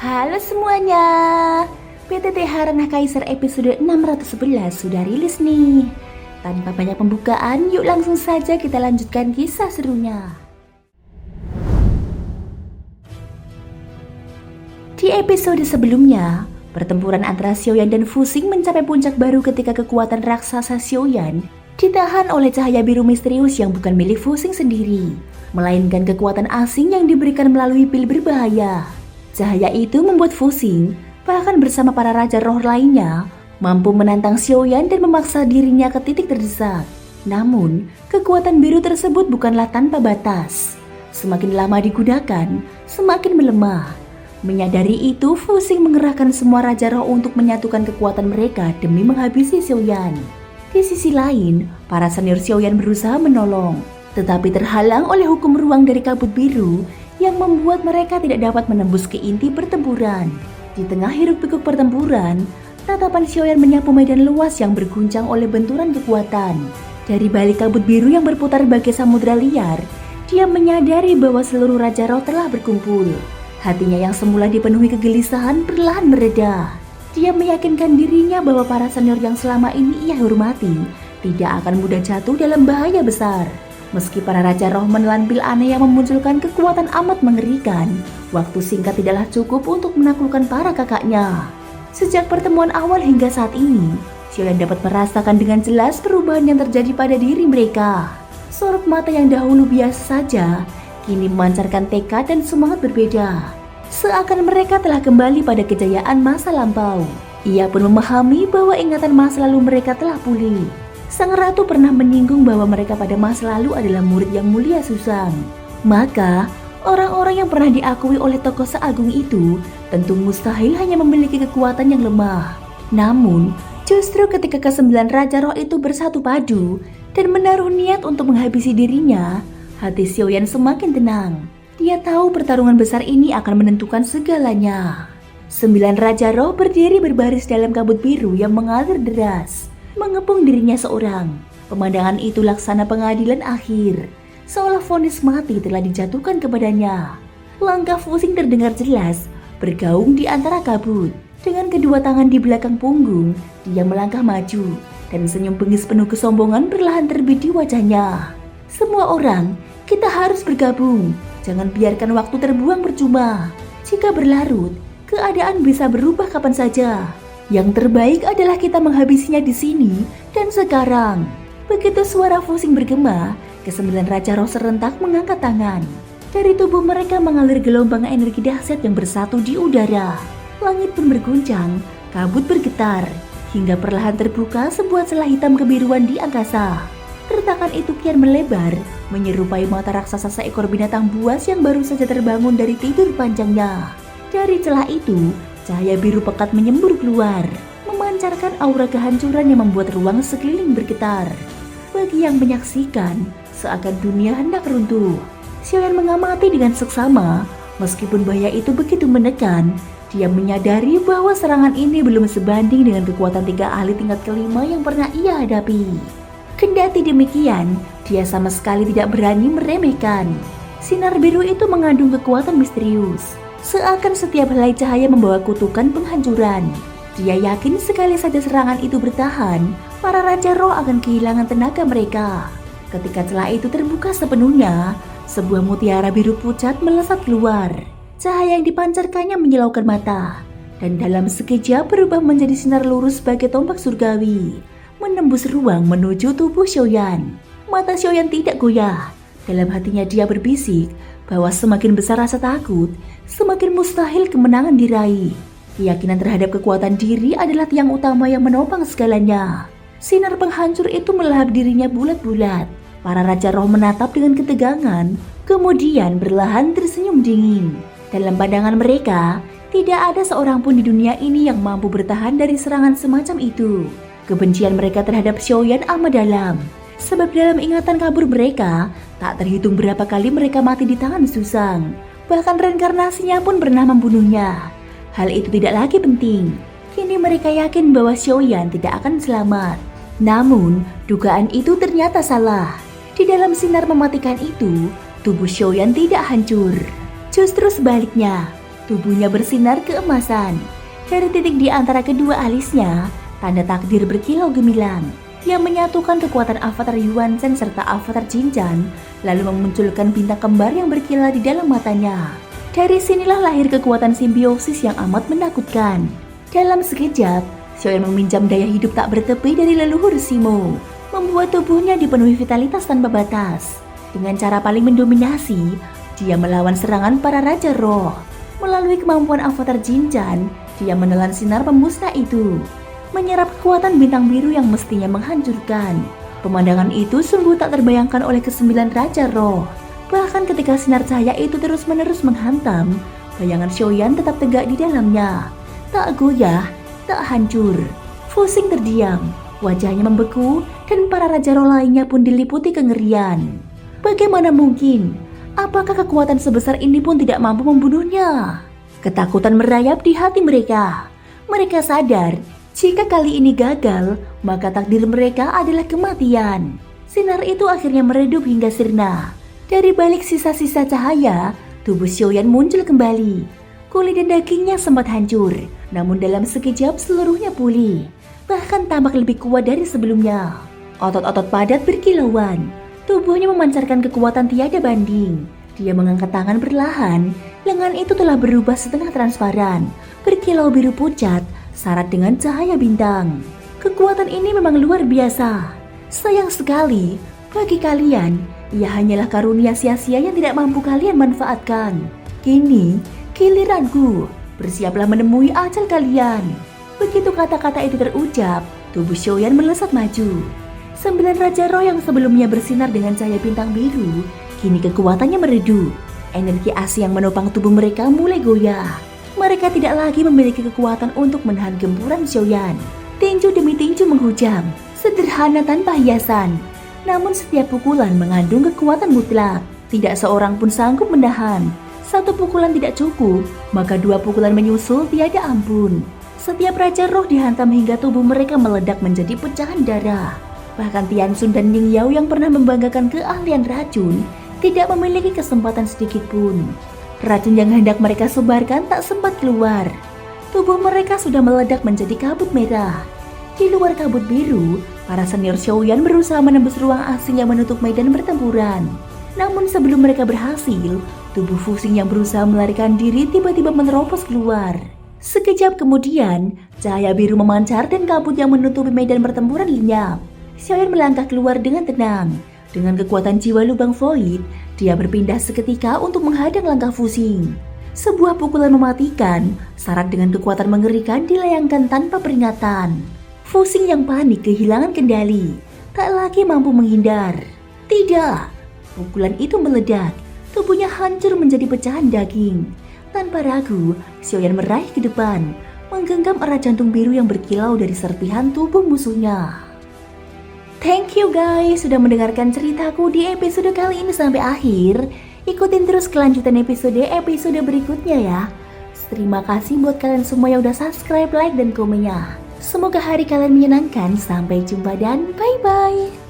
Halo semuanya, PTTH Ranah Kaisar episode 611 sudah rilis nih. Tanpa banyak pembukaan, yuk langsung saja kita lanjutkan kisah serunya. Di episode sebelumnya, pertempuran antara Xiaoyan dan Fu Xing mencapai puncak baru ketika kekuatan raksasa Xiaoyan ditahan oleh cahaya biru misterius yang bukan milik Fu Xing sendiri, melainkan kekuatan asing yang diberikan melalui pil berbahaya. Cahaya itu membuat Fu Xing, bahkan bersama para raja roh lainnya, mampu menantang Xiaoyan dan memaksa dirinya ke titik terdesak. Namun, kekuatan biru tersebut bukanlah tanpa batas. Semakin lama digunakan, semakin melemah. Menyadari itu, Fu Xing mengerahkan semua raja roh untuk menyatukan kekuatan mereka demi menghabisi Xiaoyan. Di sisi lain, para senior Xiaoyan berusaha menolong, tetapi terhalang oleh hukum ruang dari kabut biru yang membuat mereka tidak dapat menembus ke inti pertempuran. Di tengah hiruk-pikuk pertempuran, tatapan Xiaoyan menyapu medan luas yang berguncang oleh benturan kekuatan. Dari balik kabut biru yang berputar bagai samudera liar, dia menyadari bahwa seluruh raja roh telah berkumpul. Hatinya yang semula dipenuhi kegelisahan perlahan mereda. Dia meyakinkan dirinya bahwa para senior yang selama ini ia hormati tidak akan mudah jatuh dalam bahaya besar. Meski para raja roh menelan pil aneh yang memunculkan kekuatan amat mengerikan, waktu singkat tidaklah cukup untuk menaklukkan para kakaknya. Sejak pertemuan awal hingga saat ini, Xiaoyan dapat merasakan dengan jelas perubahan yang terjadi pada diri mereka. Sorot mata yang dahulu biasa saja, kini memancarkan tekad dan semangat berbeda. Seakan mereka telah kembali pada kejayaan masa lampau. Ia pun memahami bahwa ingatan masa lalu mereka telah pulih. Sang ratu pernah menyinggung bahwa mereka pada masa lalu adalah murid yang mulia Susang. Maka, orang-orang yang pernah diakui oleh tokoh seagung itu tentu mustahil hanya memiliki kekuatan yang lemah. Namun, justru ketika kesembilan raja roh itu bersatu padu dan menaruh niat untuk menghabisi dirinya, hati Xiaoyan semakin tenang. Dia tahu pertarungan besar ini akan menentukan segalanya. 9 raja roh berdiri berbaris dalam kabut biru yang mengalir deras, mengepung dirinya seorang. Pemandangan itu laksana pengadilan akhir, seolah vonis mati telah dijatuhkan kepadanya. Langkah Fu Xing terdengar jelas, bergaung di antara kabut. Dengan kedua tangan di belakang punggung, dia melangkah maju, dan senyum bengis penuh kesombongan perlahan terbit di wajahnya. Semua orang, kita harus bergabung. Jangan biarkan waktu terbuang percuma. Jika berlarut, keadaan bisa berubah kapan saja. Yang terbaik adalah kita menghabisinya di sini dan sekarang. Begitu suara Fu Xing bergema, kesembilan raja roh serentak mengangkat tangan. Dari tubuh mereka mengalir gelombang energi dahsyat yang bersatu di udara. Langit pun berguncang, kabut bergetar, hingga perlahan terbuka sebuah celah hitam kebiruan di angkasa. Retakan itu kian melebar, menyerupai mata raksasa seekor binatang buas yang baru saja terbangun dari tidur panjangnya. Dari celah itu, cahaya biru pekat menyembur keluar, memancarkan aura kehancuran yang membuat ruang sekeliling bergetar. Bagi yang menyaksikan, seakan dunia hendak runtuh. Xiaoyan mengamati dengan seksama, meskipun bahaya itu begitu menekan, dia menyadari bahwa serangan ini belum sebanding dengan kekuatan 3 ahli tingkat kelima yang pernah ia hadapi. Kendati demikian, dia sama sekali tidak berani meremehkan. Sinar biru itu mengandung kekuatan misterius. Seakan setiap helai cahaya membawa kutukan penghancuran. Dia yakin sekali saja serangan itu bertahan, para raja roh akan kehilangan tenaga mereka. Ketika celah itu terbuka sepenuhnya, sebuah mutiara biru pucat melesat keluar. Cahaya yang dipancarkannya menyilaukan mata, dan dalam sekejap berubah menjadi sinar lurus sebagai tombak surgawi, menembus ruang menuju tubuh Xiaoyan. Mata Xiaoyan tidak goyah. Dalam hatinya dia berbisik bahwa semakin besar rasa takut, semakin mustahil kemenangan diraih. Keyakinan terhadap kekuatan diri adalah tiang utama yang menopang segalanya. Sinar penghancur itu melahap dirinya bulat-bulat. Para raja roh menatap dengan ketegangan, kemudian berlahan tersenyum dingin. Dalam pandangan mereka, tidak ada seorang pun di dunia ini yang mampu bertahan dari serangan semacam itu. Kebencian mereka terhadap Xiaoyan amat dalam, sebab dalam ingatan kabur mereka, tak terhitung berapa kali mereka mati di tangan Susang. Bahkan reinkarnasinya pun pernah membunuhnya. Hal itu tidak lagi penting. Kini mereka yakin bahwa Xiaoyan tidak akan selamat. Namun, dugaan itu ternyata salah. Di dalam sinar mematikan itu, tubuh Xiaoyan tidak hancur. Justru sebaliknya, Tubuhnya bersinar keemasan. Dari titik di antara kedua alisnya, tanda takdir berkilau gemilang yang menyatukan kekuatan avatar Yuan Shen serta avatar Jinjan, lalu memunculkan bintang kembar yang berkilau di dalam matanya. Dari sinilah lahir kekuatan simbiosis yang amat menakutkan. Dalam sekejap, Xiaoyan meminjam daya hidup tak bertepi dari leluhur Simo, membuat tubuhnya dipenuhi vitalitas tanpa batas. Dengan cara paling mendominasi, dia melawan serangan para Raja Roh. Melalui kemampuan avatar Jinjan, dia menelan sinar pemusnah itu, menyerap kekuatan bintang biru yang mestinya menghancurkan. Pemandangan itu sungguh tak terbayangkan oleh kesembilan Raja Roh. Bahkan ketika sinar cahaya itu terus-menerus menghantam, bayangan Xiaoyan tetap tegak di dalamnya. Tak goyah, tak hancur. Fusing terdiam, wajahnya membeku, dan para Raja Roh lainnya pun diliputi kengerian. Bagaimana mungkin? Apakah kekuatan sebesar ini pun tidak mampu membunuhnya? Ketakutan merayap di hati mereka. Mereka sadar, jika kali ini gagal, maka takdir mereka adalah kematian. Sinar itu akhirnya meredup hingga sirna. Dari balik sisa-sisa cahaya, tubuh Xiaoyan muncul kembali. Kulit dan dagingnya sempat hancur, namun dalam sekejap seluruhnya pulih. Bahkan tampak lebih kuat dari sebelumnya. Otot-otot padat berkilauan. Tubuhnya memancarkan kekuatan tiada banding. Dia mengangkat tangan perlahan. Lengan itu telah berubah setengah transparan, berkilau biru pucat, syarat dengan cahaya bintang. Kekuatan ini memang luar biasa. Sayang sekali, bagi kalian, ia hanyalah karunia sia-sia yang tidak mampu kalian manfaatkan. Kini, giliranku, bersiaplah menemui ajal kalian. Begitu kata-kata itu terucap, tubuh Xiaoyan melesat maju. 9 Raja Roh yang sebelumnya bersinar dengan cahaya bintang biru, kini kekuatannya meredup. Energi asli yang menopang tubuh mereka mulai goyah. Mereka tidak lagi memiliki kekuatan untuk menahan gempuran Xiaoyan. Tinju demi tinju menghujam, sederhana tanpa hiasan. Namun setiap pukulan mengandung kekuatan mutlak. Tidak seorang pun sanggup menahan. Satu pukulan tidak cukup, maka 2 pukulan menyusul tiada ampun. Setiap Raja Roh dihantam hingga tubuh mereka meledak menjadi pecahan darah. Bahkan Tianxun dan Ning Yao yang pernah membanggakan keahlian racun tidak memiliki kesempatan sedikit pun. Racun yang hendak mereka sebarkan tak sempat keluar. Tubuh mereka sudah meledak menjadi kabut merah. Di luar kabut biru, para senior Xiaoyan berusaha menembus ruang asing yang menutup medan pertempuran. Namun sebelum mereka berhasil, tubuh Fusing yang berusaha melarikan diri tiba-tiba menerobos keluar. Sekejap kemudian, cahaya biru memancar dan kabut yang menutupi medan pertempuran lenyap. Xiaoyan melangkah keluar dengan tenang. Dengan kekuatan jiwa lubang void, dia berpindah seketika untuk menghadang langkah Fusing. Sebuah pukulan mematikan, syarat dengan kekuatan mengerikan dilayangkan tanpa peringatan. Fusing yang panik kehilangan kendali, tak lagi mampu menghindar. Tidak, pukulan itu meledak, tubuhnya hancur menjadi pecahan daging. Tanpa ragu, Xiaoyan meraih ke depan, menggenggam erat jantung biru yang berkilau dari serpihan tubuh musuhnya. Thank you guys sudah mendengarkan ceritaku di episode kali ini sampai akhir. Ikutin terus kelanjutan episode berikutnya ya. Terima kasih buat kalian semua yang udah subscribe, like, dan komennya. Semoga hari kalian menyenangkan. Sampai jumpa dan bye-bye.